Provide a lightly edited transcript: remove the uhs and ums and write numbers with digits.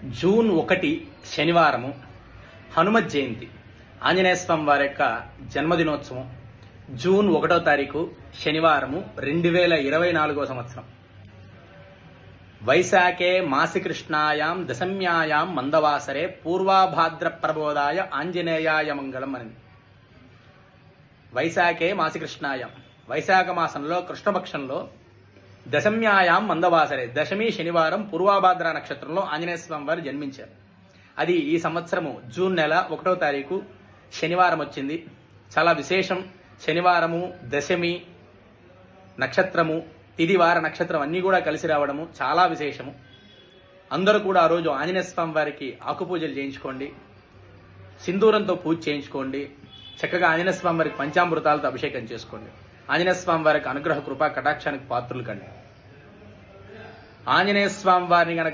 June 1 శనివారము హనుమత్ జయంతి, ఆంజనేయ స్వామి వారి యొక్క జన్మదినోత్సవం. జూన్ 1వ తారీఖు శనివారము 2024 సంవత్సరం. వైశాఖే మాసి కృష్ణాయాం దశమ్యాయాం మందవాసరే పూర్వాభాద్ర ప్రబోధాయ ఆంజనేయాయ మంగళం అని. వైశాఖే మాసి కృష్ణాయాం, వైశాఖ మాసంలో కృష్ణపక్షంలో దశమ్యాయాం మందవాసరే, దశమి శనివారం పూర్వాభాద్ర నక్షత్రంలో ఆంజనేయ స్వామి వారు జన్మించారు. అది ఈ సంవత్సరము జూన్ నెల 1వ తారీఖు శనివారం వచ్చింది. చాలా విశేషం. శనివారము, దశమి నక్షత్రము, తిదివార నక్షత్రం అన్నీ కూడా కలిసి రావడము చాలా విశేషము. అందరూ కూడా ఆ రోజు ఆంజనేయ స్వామి వారికి ఆకుపూజలు చేయించుకోండి, సింధూరంతో పూజ చేయించుకోండి, చక్కగా ఆంజనేయ స్వామి వారికి పంచామృతాలతో అభిషేకం చేసుకోండి. ఆంజనేయ స్వామి వారికి అనుగ్రహ కృపా కటాక్షానికి పాత్రులు కండి. ఆంజనేయ స్వామి వారిని గనక